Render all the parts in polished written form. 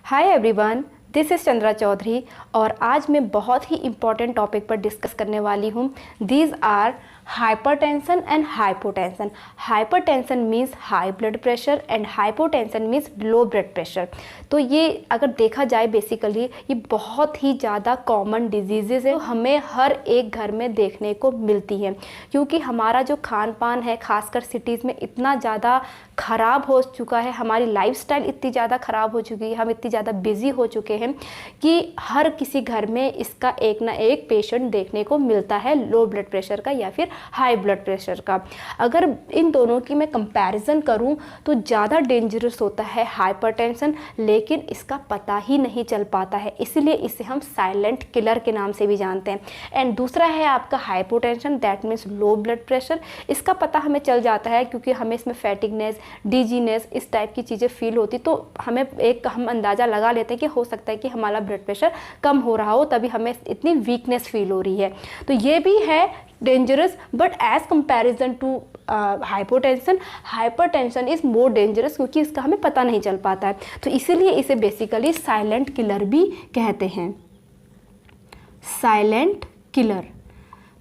Hi everyone, this is Chandra Chaudhary और आज मैं बहुत ही इम्पॉर्टेंट टॉपिक पर डिस्कस करने वाली हूँ। These are hypertension and hypotension. Hypertension means high blood pressure and hypotension means low blood pressure. तो ये अगर देखा जाए बेसिकली ये बहुत ही ज़्यादा कॉमन डिजीज़ है, हमें हर एक घर में देखने को मिलती है क्योंकि हमारा जो खान पान है खासकर सिटीज़ में इतना ज़्यादा ख़राब हो चुका है, हमारी लाइफस्टाइल इतनी ज़्यादा ख़राब हो चुकी है, हम इतनी ज़्यादा बिजी हो चुके हैं कि हर किसी घर में इसका एक ना एक पेशेंट देखने को मिलता है, लो ब्लड प्रेशर का या फिर हाई ब्लड प्रेशर का। अगर इन दोनों की मैं कंपैरिजन करूं तो ज़्यादा डेंजरस होता है हाइपरटेंशन, लेकिन इसका पता ही नहीं चल पाता है, इसलिए इसे हम साइलेंट किलर के नाम से भी जानते हैं। एंड दूसरा है आपका hypotension, that means low blood pressure. इसका पता हमें चल जाता है क्योंकि हमें इसमें फैटिगनेस, डिजीनेस, इस टाइप की चीज़ें फील होती, तो हम अंदाज़ा लगा लेते हैं कि हो सकता है कि हमारा ब्लड प्रेशर कम हो रहा हो, तभी हमें इतनी वीकनेस फील हो रही है। तो ये भी है dangerous, but as comparison to hypotension, hypertension is more dangerous क्योंकि इसका हमें पता नहीं चल पाता है, तो इसीलिए इसे बेसिकली साइलेंट किलर भी कहते हैं। Silent killer.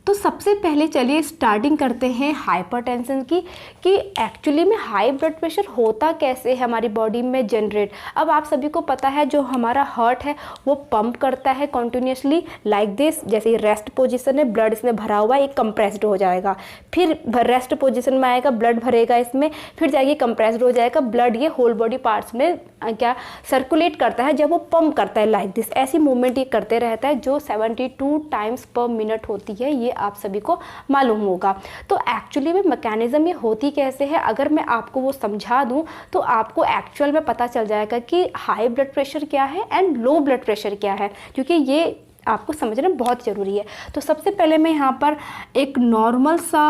तो सबसे पहले चलिए स्टार्टिंग करते हैं हाइपरटेंशन की, कि एक्चुअली में हाई ब्लड प्रेशर होता कैसे है हमारी बॉडी में जनरेट। अब आप सभी को पता है जो हमारा हार्ट है वो पंप करता है कॉन्टिन्यूसली लाइक दिस, जैसे रेस्ट पोजीशन है, ब्लड इसमें भरा हुआ है, एक कंप्रेस्ड हो जाएगा, फिर रेस्ट पोजीशन में आएगा, ब्लड भरेगा इसमें, फिर जाएगी कंप्रेस्ड हो जाएगा, ब्लड ये होल बॉडी पार्ट्स में क्या सर्कुलेट करता है जब वो पंप करता है लाइक दिस। ऐसी मूवमेंट ये करते रहता है जो 72 टाइम्स पर मिनट होती है, ये आप सभी को मालूम होगा। तो एक्चुअली में मैकेनिज्म ये होती कैसे है, अगर मैं आपको वो समझा दूं तो आपको एक्चुअल में पता चल जाएगा कि हाई ब्लड प्रेशर क्या है एंड लो ब्लड प्रेशर क्या है, क्योंकि ये आपको समझना बहुत ज़रूरी है। तो सबसे पहले मैं यहाँ पर एक नॉर्मल सा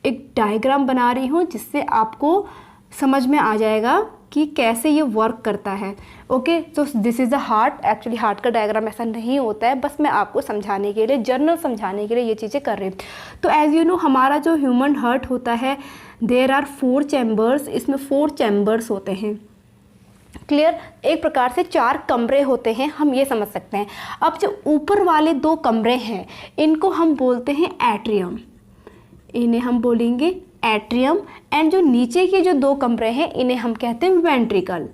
एक डायग्राम बना रही हूँ जिससे आपको समझ में आ जाएगा कि कैसे ये वर्क करता है। ओके, तो this is the heart. Actually heart का डायग्राम ऐसा नहीं होता है, बस मैं आपको समझाने के लिए, जनरल समझाने के लिए ये चीज़ें कर रही हूँ। तो एज यू नो हमारा जो ह्यूमन हार्ट होता है, देयर आर 4 चैम्बर्स, इसमें 4 चैम्बर्स होते हैं। क्लियर? एक प्रकार से 4 कमरे होते हैं, हम ये समझ सकते हैं। अब जो ऊपर वाले 2 कमरे हैं इनको हम बोलते हैं एट्रियम, इन्हें हम बोलेंगे एट्रियम, एंड जो नीचे के जो 2 कमरे हैं इन्हें हम कहते हैं वेंट्रिकल।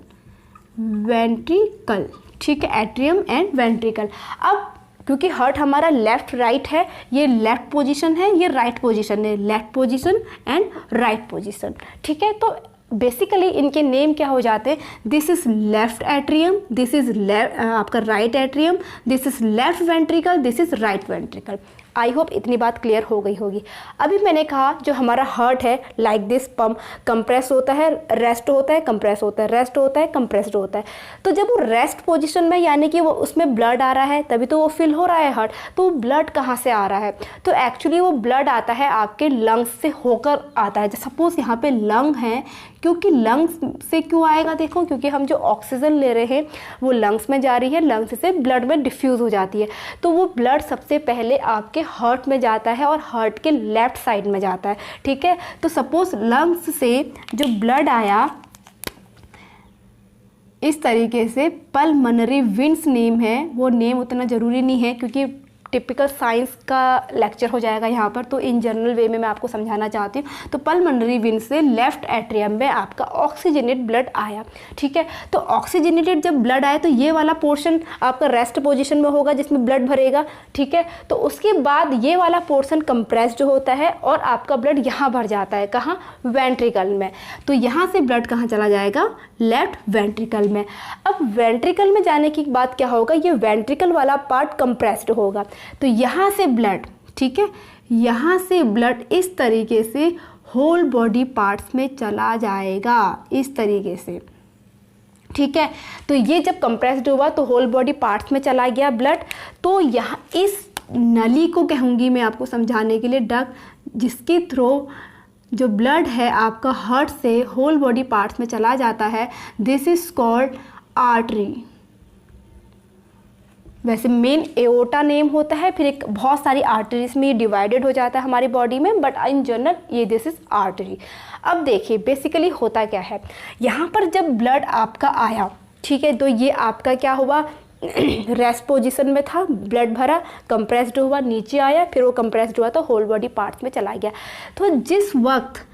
वेंट्रिकल, ठीक है, एट्रियम एंड वेंट्रिकल। अब क्योंकि हार्ट हमारा लेफ्ट राइट है, ये लेफ्ट पोजीशन है, ये राइट पोजीशन है, left position and right position, ठीक है। तो बेसिकली इनके नेम क्या हो जाते हैं, this is left atrium, this is आपका right atrium, this is left ventricle, this is right ventricle. I hope इतनी बात क्लियर हो गई होगी। अभी मैंने कहा जो हमारा हार्ट है लाइक दिस पंप, कंप्रेस होता है, रेस्ट होता है, कंप्रेस होता है, रेस्ट होता है, कंप्रेस्ड होता है। तो जब वो रेस्ट पोजीशन में यानी कि वो उसमें ब्लड आ रहा है तभी तो वो फिल हो रहा है हार्ट, तो वो ब्लड कहाँ से आ रहा है, तो एक्चुअली वो ब्लड आता है आपके लंग्स से होकर आता है। सपोज यहाँ पे लंग है, क्योंकि लंग्स से क्यों आएगा, देखो क्योंकि हम जो ऑक्सीजन ले रहे हैं वो लंग्स में जा रही है, लंग्स से ब्लड में डिफ्यूज़ हो जाती है, तो वो ब्लड सबसे पहले आपके हार्ट में जाता है और हार्ट के लेफ्ट साइड में जाता है, ठीक है। तो सपोज लंग्स से जो ब्लड आया इस तरीके से, पल्मोनरी वेन्स नेम है, वो नेम उतना ज़रूरी नहीं है क्योंकि टिपिकल साइंस का लेक्चर हो जाएगा यहाँ पर, तो इन जनरल वे में मैं आपको समझाना चाहती हूँ। तो पल्मोनरी वेन से लेफ्ट एट्रियम में आपका ऑक्सीजनेट ब्लड आया, ठीक है। तो ऑक्सीजनेटेड जब ब्लड आया तो ये वाला पोर्शन आपका रेस्ट पोजीशन में होगा जिसमें ब्लड भरेगा, ठीक है। तो उसके बाद ये वाला पोर्शन कंप्रेस्ड होता है और आपका ब्लड यहाँ भर जाता है, कहाँ, वेंट्रिकल में। तो यहाँ से ब्लड कहाँ चला जाएगा, लेफ्ट वेंट्रिकल में। अब वेंट्रिकल में जाने की बात क्या होगा, ये वेंट्रिकल वाला पार्ट कंप्रेस्ड होगा, तो यहाँ से ब्लड, ठीक है, यहाँ से ब्लड इस तरीके से होल बॉडी पार्ट्स में चला जाएगा, इस तरीके से, ठीक है। तो ये जब कंप्रेस्ड हुआ तो होल बॉडी पार्ट्स में चला गया ब्लड। तो यहाँ इस नली को कहूँगी मैं आपको समझाने के लिए, डक्ट, जिसके थ्रू जो ब्लड है आपका हार्ट से होल बॉडी पार्ट्स में चला जाता है, दिस इज कॉल्ड आर्टरी। वैसे मेन एओर्टा नेम होता है, फिर एक बहुत सारी आर्टरीज में डिवाइडेड हो जाता है हमारी बॉडी में, बट इन जनरल ये दिस इज आर्टरी। अब देखिए बेसिकली होता क्या है, यहाँ पर जब ब्लड आपका आया ठीक है, तो ये आपका क्या हुआ, रेस्ट पोजीशन में था, ब्लड भरा, कंप्रेस्ड हुआ, नीचे आया, फिर वो कंप्रेस्ड हुआ तो होल बॉडी पार्ट्स में चला गया। तो जिस वक्त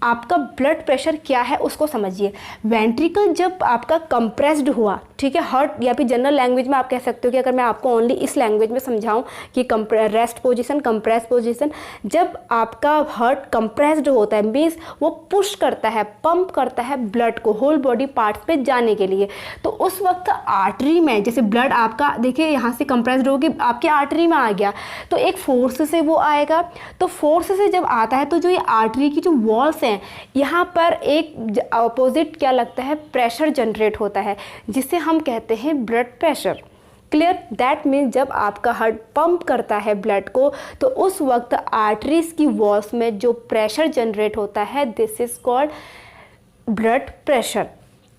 आपका ब्लड प्रेशर क्या है उसको समझिए। वेंट्रिकल जब आपका कंप्रेस्ड हुआ, ठीक है, हार्ट, या फिर जनरल लैंग्वेज में आप कह सकते हो कि अगर मैं आपको ओनली इस लैंग्वेज में समझाऊं कि रेस्ट पोजीशन, कंप्रेस पोजीशन, जब आपका हार्ट कंप्रेस्ड होता है मीन्स वो पुश करता है, पंप करता है ब्लड को होल बॉडी पार्ट्स पे जाने के लिए। तो उस वक्त आर्टरी में जैसे ब्लड आपका देखिए यहाँ से कंप्रेस्ड होगी, आपके आर्टरी में आ गया, तो एक फोर्स से वो आएगा। तो फोर्स से जब आता है तो जो ये आर्टरी की जो वॉल्स हैं, यहाँ पर एक अपोजिट क्या लगता है, प्रेशर जनरेट होता है, जिसे हम कहते हैं blood pressure. Clear, that means जब आपका हार्ट पंप करता है ब्लड को तो उस वक्त आर्टरीज की वॉल्स में जो प्रेशर जनरेट होता है, this is called blood pressure.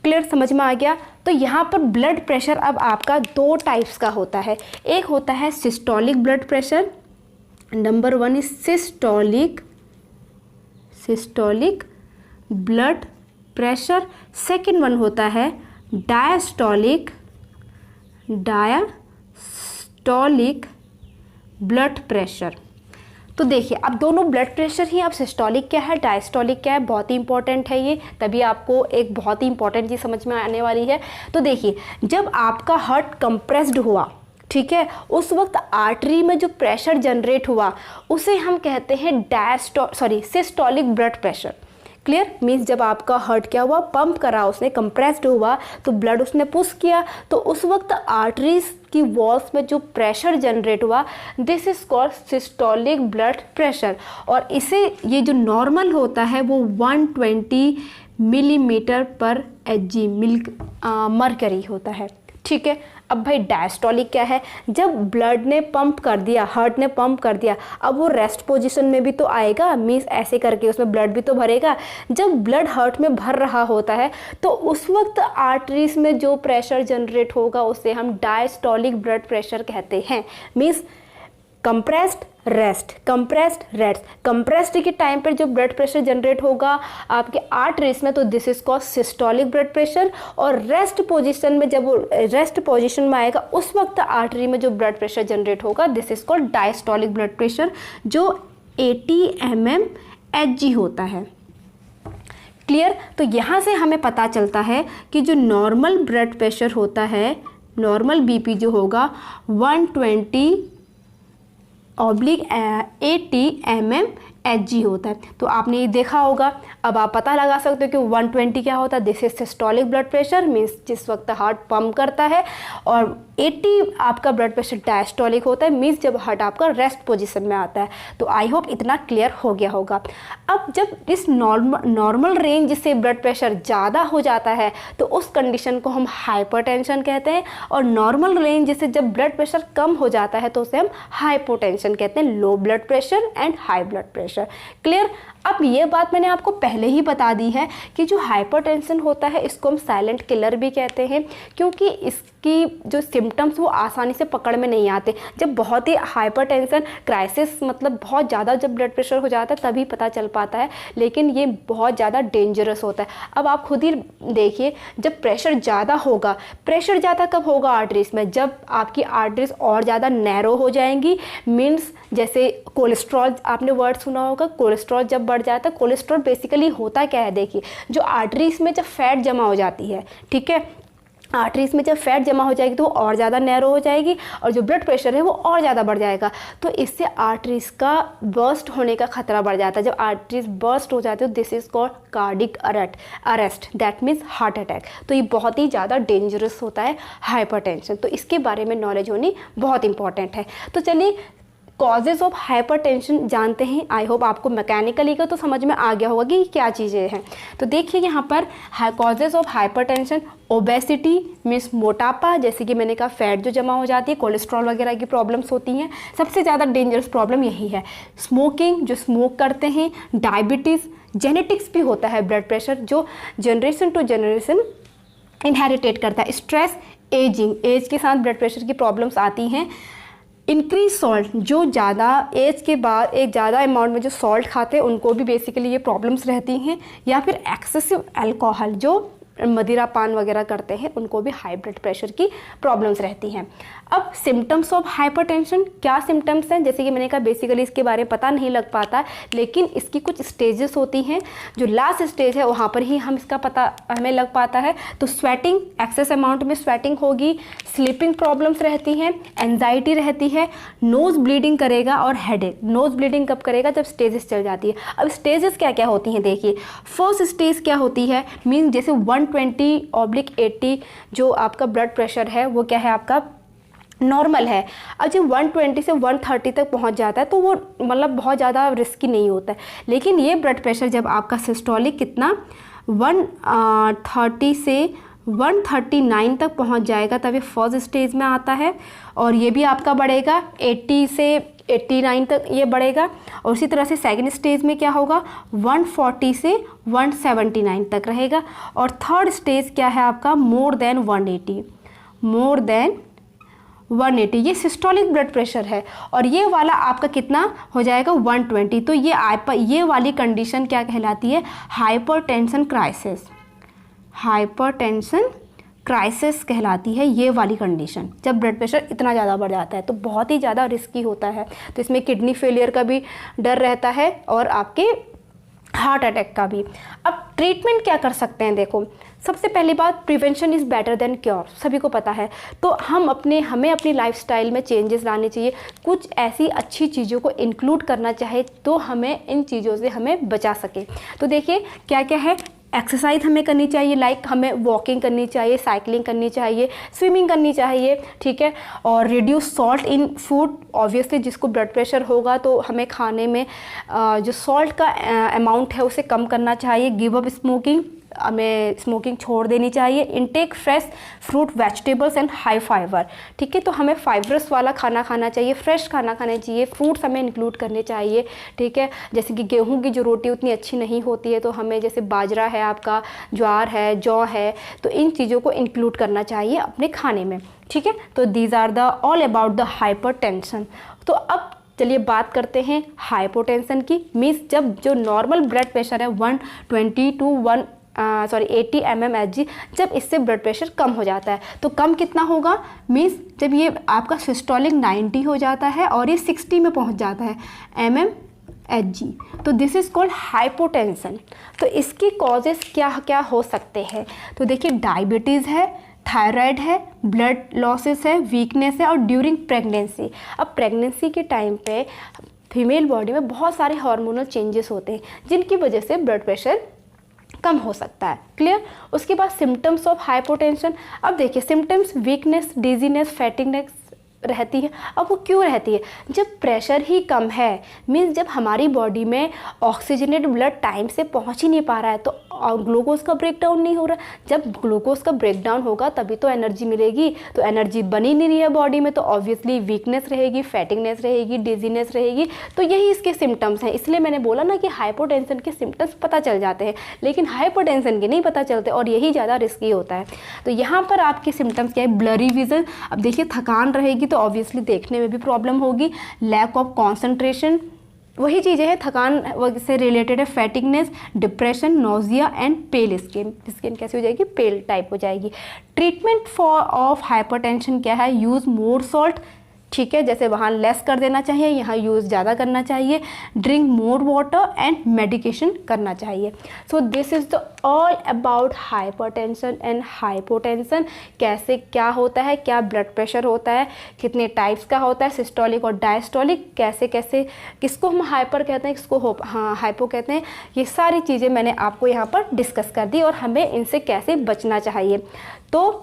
Clear, समझ में आ गया। तो यहाँ पर ब्लड प्रेशर अब आपका दो टाइप्स का होता है, एक होता है systolic blood pressure, number 1 is systolic blood pressure, second one होता है डायस्टोलिक ब्लड प्रेशर। तो देखिए अब दोनों ब्लड प्रेशर ही, अब सिस्टोलिक क्या है, डायस्टोलिक क्या है, बहुत ही इंपॉर्टेंट है ये, तभी आपको एक बहुत ही इंपॉर्टेंट चीज़ समझ में आने वाली है। तो देखिए जब आपका हार्ट कंप्रेस्ड हुआ, ठीक है, उस वक्त आर्टरी में जो प्रेशर जनरेट हुआ उसे हम कहते हैं systolic blood pressure. Clear, means जब आपका हार्ट क्या हुआ, पंप करा उसने, कंप्रेस्ड हुआ तो ब्लड उसने पुश किया, तो उस वक्त आर्टरीज की वॉल्स में जो प्रेशर जनरेट हुआ, this is called systolic blood pressure. और इसे ये जो नॉर्मल होता है वो 120 मिलीमीटर पर एचजी मरकरी होता है। ठीक है, अब भाई डायस्टोलिक क्या है, जब ब्लड ने पंप कर दिया, हार्ट ने पंप कर दिया, अब वो रेस्ट पोजीशन में भी तो आएगा, मीन्स ऐसे करके उसमें ब्लड भी तो भरेगा। जब ब्लड हार्ट में भर रहा होता है तो उस वक्त आर्टरीज में जो प्रेशर जनरेट होगा उसे हम डायस्टोलिक ब्लड प्रेशर कहते हैं। मीन्स कंप्रेस्ड रेस्ट, कंप्रेस्ड के टाइम पर जो ब्लड प्रेशर जनरेट होगा आपके आर्टरीज में, तो this is called systolic blood pressure. और रेस्ट पोजीशन में जब वो रेस्ट पोजीशन में आएगा उस वक्त आर्टरी में जो ब्लड प्रेशर जनरेट होगा, this is called diastolic blood pressure, जो 80 mmHg होता है। क्लियर, तो यहाँ से हमें पता चलता है कि जो नॉर्मल ब्लड प्रेशर होता है, नॉर्मल बीपी जो होगा 120/80 mmHg होता है। तो आपने ये देखा होगा, अब आप पता लगा सकते हो कि 120 क्या होता है, this is systolic blood pressure, means जिस वक्त हार्ट पंप करता है, और 80 आपका ब्लड प्रेशर डायस्टोलिक होता है, मीन्स जब हार्ट आपका रेस्ट पोजीशन में आता है। तो आई होप इतना क्लियर हो गया होगा। अब जब इस नॉर्मल रेंज से ब्लड प्रेशर ज़्यादा हो जाता है तो उस कंडीशन को हम हाइपरटेंशन कहते हैं, और नॉर्मल रेंज से जब ब्लड प्रेशर कम हो जाता है तो उसे हम हाइपोटेंशन कहते हैं, लो blood pressure and high blood pressure. Clear, अब ये बात मैंने आपको पहले ही बता दी है कि जो हाइपरटेंशन होता है इसको हम साइलेंट किलर भी कहते हैं, क्योंकि इसकी जो सिम्टम्स वो आसानी से पकड़ में नहीं आते। जब बहुत ही हाइपरटेंशन क्राइसिस, मतलब बहुत ज़्यादा जब ब्लड प्रेशर हो जाता है तभी पता चल पाता है, लेकिन ये बहुत ज़्यादा डेंजरस होता है। अब आप खुद ही देखिए, जब प्रेशर ज़्यादा होगा, प्रेशर ज़्यादा कब होगा आर्टरीज में, जब आपकी आर्टरीज और ज़्यादा नैरो हो जाएंगी, मीन्स जैसे कोलेस्ट्रॉल, आपने वर्ड सुना होगा, कोलेस्ट्रॉल जब बढ़ जाता है। कोलेस्ट्रॉल बेसिकली होता क्या है, देखिए जो आर्टरीज में जब फैट जमा हो जाती है, ठीक है, आर्टरीज में जब फैट जमा हो जाएगी तो और ज़्यादा नैरो हो जाएगी और जो ब्लड प्रेशर है वो और ज़्यादा बढ़ जाएगा, तो इससे आर्टरीज का बर्स्ट होने का खतरा बढ़ जाता है। जब आर्टरीज बर्स्ट हो जाती है तो this is called cardiac arrest, that means heart attack. तो ये बहुत ही ज़्यादा डेंजरस होता है हाइपरटेंशन, तो इसके बारे में नॉलेज होनी बहुत इंपॉर्टेंट है। तो चलिए कॉजेज़ ऑफ हाइपरटेंशन जानते हैं। आई होप आपको मैकेनिकली का तो समझ में आ गया होगा कि क्या चीज़ें हैं। तो देखिए यहाँ पर causes of hypertension, obesity means मोटापा, जैसे कि मैंने कहा फैट जो जमा हो जाती है, कोलेस्ट्रॉल वगैरह की प्रॉब्लम्स होती हैं, सबसे ज़्यादा डेंजरस प्रॉब्लम यही है। स्मोकिंग, जो स्मोक करते हैं, डायबिटीज़, जेनेटिक्स भी होता है ब्लड प्रेशर जो जनरेशन टू जनरेशन इनहेरिटेट करता है, स्ट्रेस, एजिंग, एज के साथ ब्लड प्रेशर की प्रॉब्लम्स आती हैं। इंक्रीज सॉल्ट, जो ज़्यादा एज के बाद एक ज़्यादा अमाउंट में जो सॉल्ट खाते हैं उनको भी बेसिकली ये प्रॉब्लम्स रहती हैं। या फिर एक्सेसिव अल्कोहल, जो मदिरा पान वगैरह करते हैं उनको भी हाई ब्लड प्रेशर की प्रॉब्लम्स रहती हैं। अब सिम्टम्स ऑफ हाइपरटेंशन क्या सिम्टम्स हैं, जैसे कि मैंने कहा बेसिकली इसके बारे में पता नहीं लग पाता, लेकिन इसकी कुछ स्टेजेस होती हैं। जो लास्ट स्टेज है वहाँ पर ही हम इसका पता हमें लग पाता है। तो स्वेटिंग, एक्सेस अमाउंट में स्वेटिंग होगी, स्लीपिंग प्रॉब्लम्स रहती हैं, एंजाइटी रहती है, नोज़ ब्लीडिंग करेगा और हेडेक। नोज़ ब्लीडिंग कब करेगा, जब स्टेजेस चल जाती है। अब स्टेजेस क्या क्या होती हैं देखिए। फर्स्ट स्टेज क्या होती है, मीन जैसे 120/80 जो आपका ब्लड प्रेशर है वो क्या है, आपका नॉर्मल है। अब जब 120 से 130 तक पहुंच जाता है तो वो मतलब बहुत ज़्यादा रिस्की नहीं होता है। लेकिन ये ब्लड प्रेशर जब आपका सिस्टोलिक कितना 130 से 139 तक पहुंच जाएगा तब ये फर्स्ट स्टेज में आता है, और ये भी आपका बढ़ेगा 80 से 89 तक ये बढ़ेगा। और उसी तरह से सेकंड स्टेज में क्या होगा, 140 से 179 तक रहेगा। और थर्ड स्टेज क्या है आपका, मोर देन 180, ये सिस्टोलिक ब्लड प्रेशर है। और ये वाला आपका कितना हो जाएगा, 120। तो ये वाली कंडीशन क्या कहलाती है, हाइपरटेंशन क्राइसिस कहलाती है। ये वाली कंडीशन जब ब्लड प्रेशर इतना ज़्यादा बढ़ जाता है तो बहुत ही ज़्यादा रिस्की होता है। तो इसमें किडनी फेलियर का भी डर रहता है और आपके हार्ट अटैक का भी। अब ट्रीटमेंट क्या कर सकते हैं, देखो सबसे पहली बात, prevention is better than cure, सभी को पता है। तो हमें अपनी लाइफस्टाइल में चेंजेस लाने चाहिए, कुछ ऐसी अच्छी चीज़ों को इंक्लूड करना चाहिए तो हमें इन चीज़ों से हमें बचा सके। तो देखिए क्या क्या है, एक्सरसाइज हमें करनी चाहिए, लाइक हमें वॉकिंग करनी चाहिए, साइकिलिंग करनी चाहिए, स्विमिंग करनी चाहिए, ठीक है। और reduce salt in food, obviously जिसको ब्लड प्रेशर होगा तो हमें खाने में जो सॉल्ट का अमाउंट है उसे कम करना चाहिए। गिव अप स्मोकिंग, हमें स्मोकिंग छोड़ देनी चाहिए। Intake fresh fruit, vegetables and high fibre, ठीक है। तो हमें फाइबरस वाला खाना खाना चाहिए, फ्रेश खाना खाना चाहिए, फ्रूट्स हमें इंक्लूड करने चाहिए, ठीक है। जैसे कि गेहूं की जो रोटी उतनी अच्छी नहीं होती है तो हमें जैसे बाजरा है आपका, ज्वार है, जौ है, तो इन चीज़ों को इंक्लूड करना चाहिए अपने खाने में, ठीक है। तो these are the all about the hypertension. तो अब चलिए बात करते हैं हाइपोटेंशन की। मीन्स जब जो नॉर्मल ब्लड प्रेशर है 120 टू 80 mmHg, जब इससे ब्लड प्रेशर कम हो जाता है तो कम कितना होगा, मीन्स जब ये आपका सिस्टोलिक 90 हो जाता है और ये 60 में पहुंच जाता है mmHg, तो दिस इज़ कॉल्ड हाइपोटेंशन। तो इसकी कॉजेज़ क्या क्या हो सकते हैं, तो देखिए डायबिटीज़ है, थायराइड है, ब्लड लॉसेस है, वीकनेस है, और ड्यूरिंग प्रेगनेंसी। अब प्रेगनेंसी के टाइम पे फीमेल बॉडी में बहुत सारे हार्मोनल चेंजेस होते हैं जिनकी वजह से ब्लड प्रेशर कम हो सकता है, क्लियर। उसके बाद सिम्टम्स ऑफ हाइपोटेंशन। अब देखिए सिम्टम्स, वीकनेस, डिजीनेस, फैटिगनेस रहती है। अब वो क्यों रहती है, जब प्रेशर ही कम है, मीन्स जब हमारी बॉडी में ऑक्सीजनेटेड ब्लड टाइम से पहुंच ही नहीं पा रहा है तो ग्लूकोज का ब्रेकडाउन नहीं हो रहा। जब ग्लूकोज का ब्रेकडाउन होगा तभी तो एनर्जी मिलेगी, तो एनर्जी बनी नहीं रही है बॉडी में तो ऑब्वियसली वीकनेस रहेगी, फैटिगनेस रहेगी, डिजीनेस रहेगी। तो यही इसके सिम्टम्स हैं। इसलिए मैंने बोला ना कि हाइपोटेंशन के सिम्टम्स पता चल जाते हैं लेकिन हाइपोटेंशन के नहीं पता चलते और यही ज़्यादा रिस्की होता है। तो यहाँ पर आपके सिम्टम्स क्या है, ब्लरी विजन। अब देखिए थकान रहेगी तो ऑब्वियसली देखने में भी प्रॉब्लम होगी। लैक ऑफ कॉन्सेंट्रेशन, वही चीज़ें हैं थकान से रिलेटेड है। Fatigueness, depression, nausea and pale skin. Skin कैसी हो जाएगी, पेल टाइप हो जाएगी। ट्रीटमेंट फॉर ऑफ हाइपरटेंशन क्या है, यूज़ मोर सॉल्ट, ठीक है, जैसे वहाँ लेस कर देना चाहिए, यहाँ यूज़ ज़्यादा करना चाहिए। Drink more water and medication करना चाहिए। So this is the all about hypertension and hypotension. कैसे क्या होता है, क्या ब्लड प्रेशर होता है, कितने टाइप्स का होता है, सिस्टोलिक और डायस्टोलिक, कैसे कैसे, किसको हम हाइपर कहते हैं, किसको हाइपो कहते हैं, ये सारी चीज़ें मैंने आपको यहाँ पर डिस्कस कर दी और हमें इनसे कैसे बचना चाहिए। तो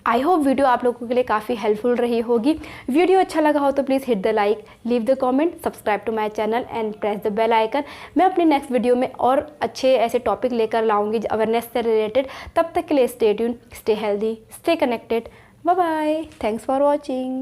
आई होप वीडियो आप लोगों के लिए काफ़ी हेल्पफुल रही होगी। वीडियो अच्छा लगा हो तो please hit the like, leave the comment, subscribe to my channel and press the bell icon. मैं अपने नेक्स्ट वीडियो में और अच्छे ऐसे टॉपिक लेकर लाऊंगी अवेयरनेस से रिलेटेड। तब तक के लिए stay tune, stay healthy, stay connected. Bye bye, thanks for watching.